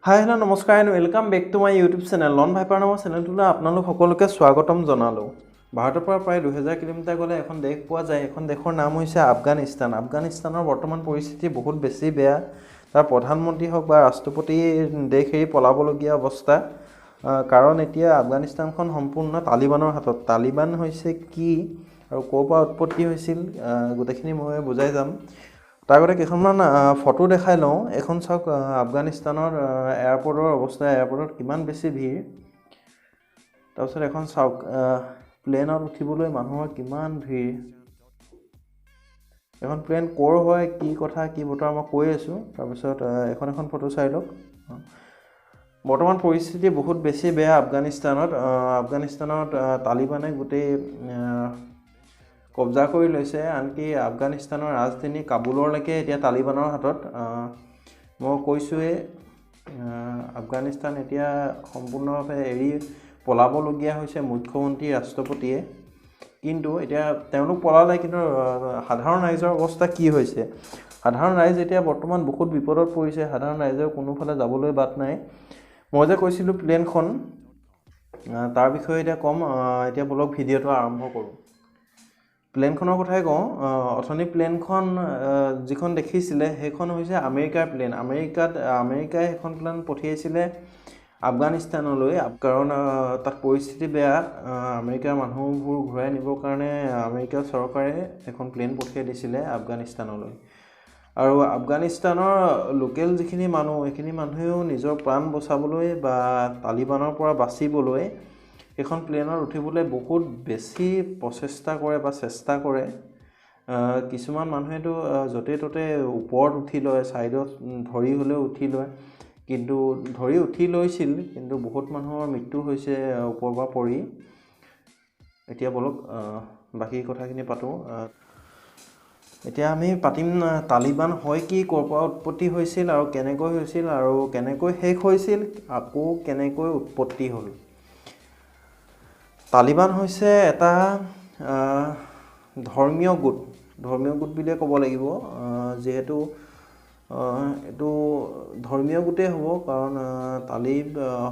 হাই hello' নমস্কাৰ and welcome back to my YouTube channel লন ভাইপাৰ নামৰ চেনেলটোলৈ আপোনালোক সকলোকে স্বাগতম জনালোঁ। ভাৰতৰ পৰা প্ৰায় 2000 কিলোমিটাৰ গ'লে এখন দেশ পোৱা যায়। এখন দেশৰ নাম হৈছে আফগানিস্তান। আফগানিস্তানৰ বৰ্তমান পৰিস্থিতি বহুত বেছি বেয়া। তাৰ প্ৰধানমন্ত্ৰী হওক বা ৰাষ্ট্ৰপতি দেশ এৰি পলাবলগীয়া অৱস্থা। কাৰণ এতিয়া আফগানিস্তানখন সম্পূৰ্ণ তালিবানৰ হাতত। তালিবান হৈছে কি আৰু ক'ৰ পৰা উৎপত্তি হৈছিল গোটেইখিনি মই বুজাই যাম। তাৰ আগতে কেইখনমান ফটো দেখাই লওঁ। এখন চাওক আফগানিস্তানৰ এয়াৰপৰ্টৰ অৱস্থা, এয়াৰপৰ্টত কিমান বেছি ভিৰ। তাৰপিছত এখন চাওক প্লেনত উঠিবলৈ মানুহৰ কিমান ভিৰ। এখন প্লেন ক'ৰ হয়, কি কথা কি বতৰা মই কৈ আছোঁ। তাৰপিছত এখন ফটো চাই লওক। বৰ্তমান পৰিস্থিতি বহুত বেছি বেয়া আফগানিস্তানত। আফগানিস্তানত তালিবানে গোটেই কব্জা কৰি লৈছে। আনকি আফগানিস্তানৰ ৰাজধানী কাবুললৈকে এতিয়া তালিবানৰ হাতত। মই কৈছোঁৱেই আফগানিস্তান এতিয়া সম্পূৰ্ণভাৱে এৰি পলাবলগীয়া হৈছে মুখ্যমন্ত্ৰী ৰাষ্ট্ৰপতিয়ে। কিন্তু এতিয়া তেওঁলোক পলালে, কিন্তু সাধাৰণ ৰাইজৰ অৱস্থা কি হৈছে? সাধাৰণ ৰাইজ এতিয়া বৰ্তমান বহুত বিপদত পৰিছে। সাধাৰণ ৰাইজৰ কোনোফালে যাবলৈ বাট নাই। মই যে কৈছিলোঁ প্লেনখন, তাৰ বিষয়ে এতিয়া ক'ম। এতিয়া বলক ভিডিঅ'টো আৰম্ভ কৰোঁ। প্লেনখনৰ কথাই কওঁ। অথনি প্লেনখন যিখন দেখিছিলে সেইখন হৈছে আমেৰিকাৰ প্লেন। আমেৰিকাই সেইখন প্লেন পঠিয়াইছিলে আফগানিস্তানলৈ, কাৰণ তাত পৰিস্থিতি বেয়া। আমেৰিকাৰ মানুহবোৰ ঘূৰাই নিবৰ কাৰণে আমেৰিকা চৰকাৰে এখন প্লেন পঠিয়াই দিছিলে আফগানিস্তানলৈ। আৰু আফগানিস্তানৰ লোকেল যিখিনি মানুহ, সেইখিনি মানুহেও নিজৰ প্ৰাণ বচাবলৈ বা তালিবানৰ পৰা বাচিবলৈ এখন প্লেনত উঠিবলৈ বহুত বেছি প্ৰচেষ্টা কৰে বা চেষ্টা কৰে। কিছুমান মানুহেতো য'তে ত'তে ওপৰত উঠি লয়, ছাইডত ধৰি হ'লেও উঠি লয়। কিন্তু ধৰি উঠি লৈছিল, কিন্তু বহুত মানুহৰ মৃত্যু হৈছে ওপৰৰ পৰা পৰি। এতিয়া বলক বাকী কথাখিনি পাতোঁ। এতিয়া আমি পাতিম তালিবান হয় কি, ক'ৰ পৰা উৎপত্তি হৈছিল আৰু কেনেকৈ হৈছিল আৰু কেনেকৈ শেষ হৈছিল, আকৌ কেনেকৈ উৎপত্তি হ'ল। তালিবান হৈছে এটা ধৰ্মীয় গোট বুলিয়ে ক'ব লাগিব। যিহেতু এইটো ধৰ্মীয় গোটেই হ'ব, কাৰণ তালিব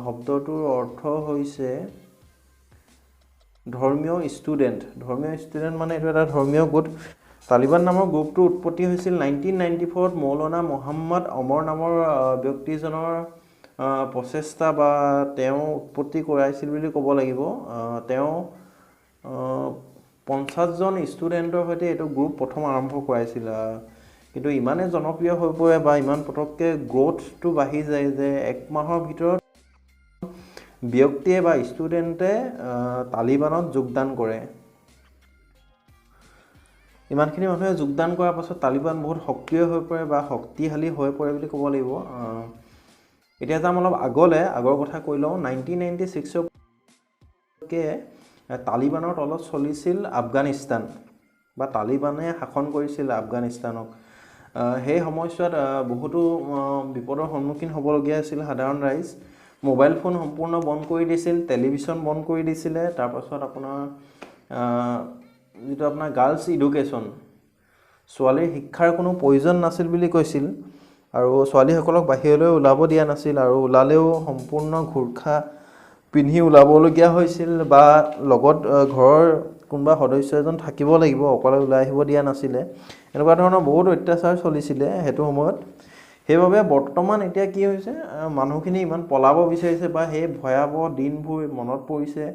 শব্দটোৰ অৰ্থ হৈছে ধৰ্মীয় ষ্টুডেণ্ট মানে এইটো এটা ধৰ্মীয় গোট। তালিবান নামৰ গ্ৰুপটোৰ উৎপত্তি হৈছিল 1994ত মৌলানা মোহাম্মদ অমৰ নামৰ ব্যক্তিজনৰ প্ৰচেষ্টা বা তেওঁ উৎপত্তি কৰাইছিল বুলি ক'ব লাগিব। তেওঁ 50জন ষ্টুডেণ্টৰ সৈতে এইটো গ্ৰুপ প্ৰথম আৰম্ভ কৰাইছিল। কিন্তু ইমানেই জনপ্ৰিয় হৈ পৰে বা ইমান পটককৈ গ্ৰ'থটো বাঢ়ি যায় যে 1 মাহৰ ভিতৰত ব্যক্তিয়ে বা ষ্টুডেণ্টে তালিবানত যোগদান কৰে। ইমানখিনি মানুহে যোগদান কৰাৰ পাছত তালিবান বহুত সক্ৰিয় হৈ পৰে বা শক্তিশালী হৈ পৰে বুলি ক'ব লাগিব। এতিয়া যাম অলপ আগৰ কথা কৈ লওঁ। 1996লৈকে তালিবানৰ তলত চলিছিল আফগানিস্তান, বা তালিবানে শাসন কৰিছিল আফগানিস্তানক। সেই সময়ছোৱাত বহুতো বিপদৰ সন্মুখীন হ'বলগীয়া হৈছিল সাধাৰণ ৰাইজ। মোবাইল ফোন সম্পূৰ্ণ বন্ধ কৰি দিছিল, টেলিভিশ্যন বন্ধ কৰি দিছিলে। তাৰপাছত যিটো আপোনাৰ গাৰ্লছ এডুকেশ্যন, ছোৱালীৰ শিক্ষাৰ কোনো প্ৰয়োজন নাছিল বুলি কৈছিল। আৰু ছোৱালীসকলক বাহিৰলৈ ওলাব দিয়া নাছিল, আৰু ওলালেও সম্পূৰ্ণ গোৰ্খা পিন্ধি ওলাবলগীয়া হৈছিল, বা লগত ঘৰৰ কোনোবা সদস্য এজন থাকিব লাগিব, অকলে ওলাই আহিব দিয়া নাছিলে। এনেকুৱা ধৰণৰ বহুত অত্যাচাৰ চলিছিলে সেইটো সময়ত। সেইবাবে বৰ্তমান এতিয়া কি হৈছে, মানুহখিনি ইমান পলাব বিচাৰিছে বা সেই ভয়াৱহ দিনবোৰ মনত পৰিছে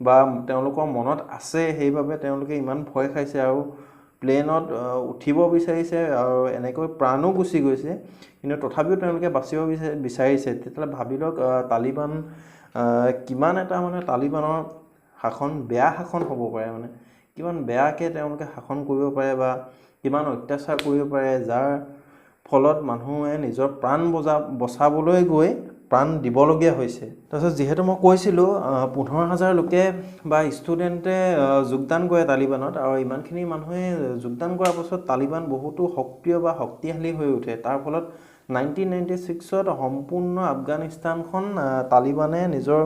বা তেওঁলোকৰ মনত আছে। সেইবাবে তেওঁলোকে ইমান ভয় খাইছে আৰু প্লেনত উঠিব বিচাৰিছে, আৰু এনেকৈ প্ৰাণো গুচি গৈছে। কিন্তু তথাপিও তেওঁলোকে বাচিব বিচাৰিছে। তেতিয়াহ'লে ভাবি লওক তালিবান কিমান এটা তালিবানৰ শাসন বেয়া শাসন হ'ব পাৰে, কিমান বেয়াকৈ তেওঁলোকে শাসন কৰিব পাৰে বা কিমান অত্যাচাৰ কৰিব পাৰে, যাৰ ফলত মানুহে নিজৰ প্ৰাণ বচাবলৈ গৈ প্ৰাণ দিবলগীয়া হৈছে। তাৰপিছত যিহেতু মই কৈছিলোঁ 15,000 লোকে বা ষ্টুডেণ্টে যোগদান কৰে তালিবানত, আৰু ইমানখিনি মানুহে যোগদান কৰাৰ পাছত তালিবান বহুতো সক্ৰিয় বা শক্তিশালী হৈ উঠে। তাৰ ফলত 1996ত সম্পূৰ্ণ আফগানিস্তানখন তালিবানে নিজৰ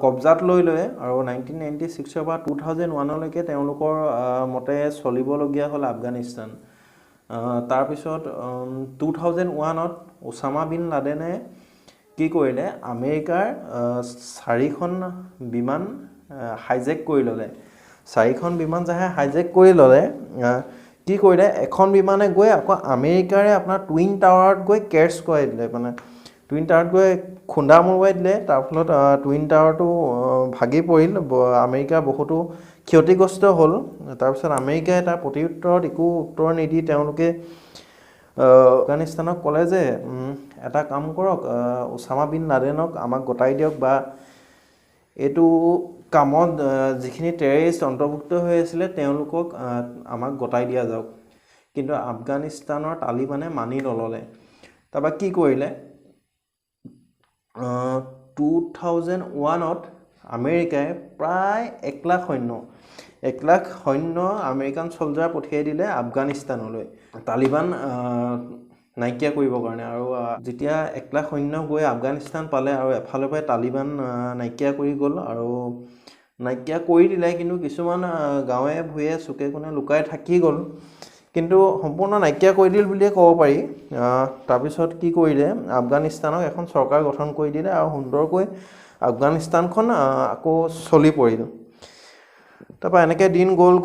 কব্জাত লৈ লয়, আৰু 1996ৰ পৰা 2001লৈকে তেওঁলোকৰ মতে চলিবলগীয়া হ'ল আফগানিস্তান। তাৰপিছত 2001ত ওছামা বিন লাডেনে কি কৰিলে আমেৰিকাৰ 4খন বিমান হাইজেক কৰি ল'লে 4খন বিমান যাহে হাইজেক কৰি ল'লে কি কৰিলে এখন বিমানে গৈ আকৌ আমেৰিকাৰে আপোনাৰ টুইন টাৱাৰত গৈ কেৰ্চ কৰাই দিলে মানে টুইন টাৱাৰত গৈ খুন্দা মৰুৱাই দিলে তাৰ ফলত টুইন টাৱাৰটো ভাগি পৰিল আমেৰিকাৰ বহুতো ক্ষতিগ্ৰস্ত হ'ল তাৰপিছত আমেৰিকাই তাৰ প্ৰত্যুত্তৰত একো উত্তৰ নিদি তেওঁলোকে আফগানিস্তানক ক'লে যে এটা কাম কৰক ওছামা বিন লাডেনক আমাক গতাই দিয়ক বা এইটো কামত যিখিনি টেৰৰিষ্ট অন্তৰ্ভুক্ত হৈ আছিলে তেওঁলোকক আমাক গতাই দিয়া যাওক কিন্তু আফগানিস্তানৰ তালিবানে মানি নল'লে তাৰপৰা কি কৰিলে 2001ত আমেৰিকাই প্ৰায় 1 লাখ সৈন্য আমেৰিকান চলজাৰ পঠিয়াই দিলে আফগানিস্তানলৈ তালিবান নাইকিয়া কৰিবৰ কাৰণে আৰু যেতিয়া 1 লাখ সৈন্য গৈ আফগানিস্তান পালে আৰু এফালৰ পৰা তালিবান নাইকিয়া কৰি গ'ল আৰু নাইকিয়া কৰি দিলে কিন্তু কিছুমান গাঁৱে ভূঞে চুকে কোণে লুকাই থাকি গ'ল কিন্তু সম্পূৰ্ণ নাইকিয়া কৰি দিল বুলিয়ে ক'ব পাৰি তাৰপিছত কি কৰিলে আফগানিস্তানক এখন চৰকাৰ গঠন কৰি দিলে আৰু সুন্দৰকৈ আফগানিস্তানখন আকৌ চলি পৰিল তাৰপৰা এনেকৈ দিন গ'ল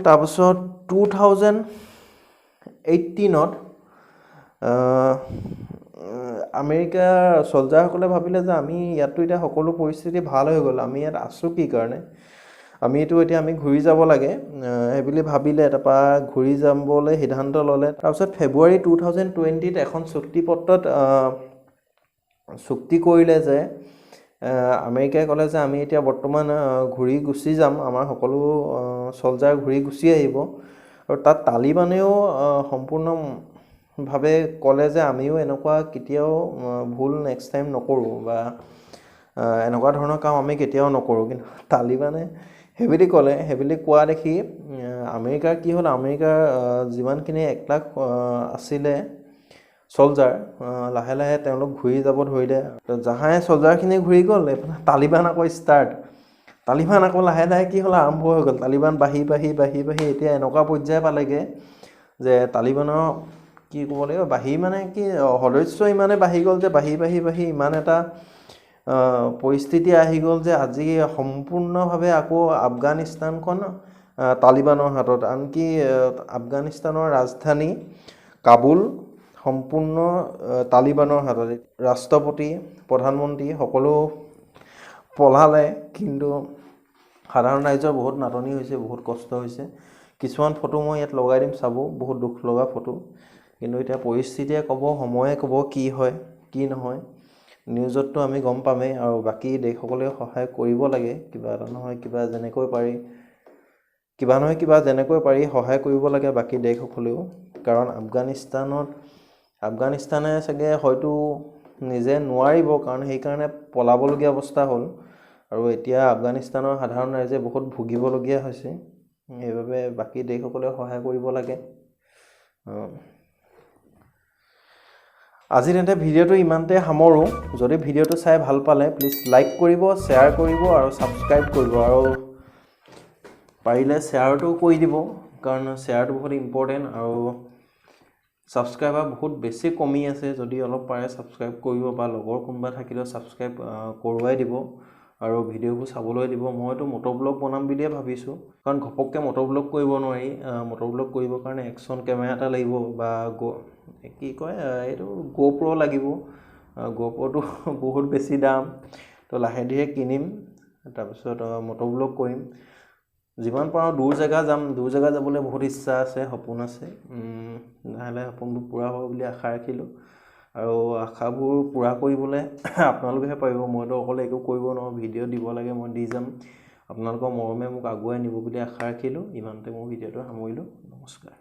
তাৰপিছত 2018ত আমেৰিকাৰ চলজাৰসকলে ভাবিলে যে আমি ইয়াততো এতিয়া সকলো পৰিস্থিতি ভাল হৈ গ'ল আমি ইয়াত আছোঁ কি কাৰণে আমি ঘূৰি যাব লাগে সেইবুলি ভাবিলে তাৰপৰা ঘূৰি যাবলৈ সিদ্ধান্ত ল'লে তাৰপিছত ফেব্ৰুৱাৰী 2020ত এখন চুক্তিপত্ৰত চুক্তি কৰিলে যে আমেৰিকাই ক'লে যে আমি এতিয়া বৰ্তমান ঘূৰি গুচি যাম আমাৰ সকলো চলজাৰ ঘূৰি গুচি আহিব আৰু তাত তালিবানেও সম্পূৰ্ণভাৱে ক'লে যে আমিও এনেকুৱা কেতিয়াও ভুল নেক্সট টাইম নকৰোঁ বা এনেকুৱা ধৰণৰ কাম আমি কেতিয়াও নকৰোঁ কিন্তু তালিবানে সেইবুলি ক'লে সেইবুলি কোৱা দেখি আমেৰিকাৰ কি হ'ল আমেৰিকাৰ যিমানখিনি 1 লাখ আছিলে চলজাৰ লাহে লাহে তেওঁলোক ঘূৰি যাব ধৰিলে যাহাই চলজাৰখিনি ঘূৰি গ'ল এইফালে তালিবান আকৌ তালিবান আকৌ লাহে লাহে কি হ'ল আৰম্ভ হৈ গ'ল তালিবান বাঢ়ি এতিয়া এনেকুৱা পৰ্যায় পালেগৈ যে তালিবানৰ কি ক'ব লাগিব বাঢ়ি মানে কি সদস্য ইমানে বাঢ়ি গ'ল যে বাঢ়ি ইমান এটা পৰিস্থিতি আহি গ'ল যে আজি সম্পূৰ্ণভাৱে আকৌ আফগানিস্তানখন তালিবানৰ হাতত আনকি আফগানিস্তানৰ ৰাজধানী কাবুল সম্পূৰ্ণ তালিবানৰ হাতত ৰাষ্ট্ৰপতি প্ৰধানমন্ত্ৰী সকলো পলালে কিন্তু সাধাৰণ ৰাইজৰ বহুত নাটনি হৈছে বহুত কষ্ট হৈছে কিছুমান ফটো মই ইয়াত লগাই দিম চাব বহুত দুখ লগা ফটো কিন্তু এতিয়া পৰিস্থিতিয়ে ক'ব সময়ে ক'ব কি হয় কি নহয় নিউজততো আমি গম পামেই আৰু বাকী দেশসকলেও সহায় কৰিব লাগে কিবা এটা নহয় কিবা যেনেকৈ পাৰি সহায় কৰিব লাগে বাকী দেশসকলেও কাৰণ আফগানিস্তানে চাগে হয়তো নিজে নোৱাৰিব কাৰণ সেইকাৰণে পলাবলগীয়া অৱস্থা হ'ল আৰু এতিয়া আফগানিস্তানৰ সাধাৰণ ৰাইজে বহুত ভুগিবলগীয়া হৈছে সেইবাবে বাকী দেশসকলেও সহায় কৰিব লাগে আজি তেন্তে ভিডিঅ'টো ইমানতে সামৰোঁ যদি ভিডিঅ'টো চাই ভাল পালে প্লিজ লাইক কৰিব শ্বেয়াৰ কৰিব আৰু ছাবস্ক্ৰাইব কৰিব আৰু পাৰিলে শ্বেয়াৰটো কৰি দিব কাৰণ শ্বেয়াৰটো বহুত ইম্পৰ্টেণ্ট আৰু ছাবস্ক্ৰাইবাৰ বহুত বেছি কমি আছে যদি অলপ পাৰে ছাবস্ক্ৰাইব কৰিব বা লগৰ কোনোবা থাকিলেও ছাবস্ক্ৰাইব কৰোৱাই দিব আৰু ভিডিঅ'বোৰ চাবলৈ দিব মইতো মট'ব্লগ বনাম বুলিয়ে ভাবিছোঁ কাৰণ ঘপককৈ মট'ব্লগ কৰিব নোৱাৰি মট'ব্লগ কৰিবৰ কাৰণে একশ্যন কেমেৰা এটা লাগিব বা কি কয় এইটো GoPro লাগিব GoProটো বহুত বেছি দাম তো লাহে ধীৰে কিনিম তাৰপিছত মট'ব্লগ কৰিম যিমান পাৰোঁ দূৰ জেগা যাবলৈ বহুত ইচ্ছা আছে সপোন আছে লাহে লাহে সপোনবোৰ পূৰা হ'ব বুলি আশা ৰাখিলোঁ আৰু আশাবোৰ পূৰা কৰিবলৈ আপোনালোকেহে পাৰিব মইতো অকলে একো কৰিব নোৱাৰোঁ ভিডিঅ' দিব লাগে মই দি যাম আপোনালোকৰ মৰমে মোক আগুৱাই নিব বুলি আশা ৰাখিলোঁ ইমানতে মোৰ ভিডিঅ'টো সামৰিলোঁ নমস্কাৰ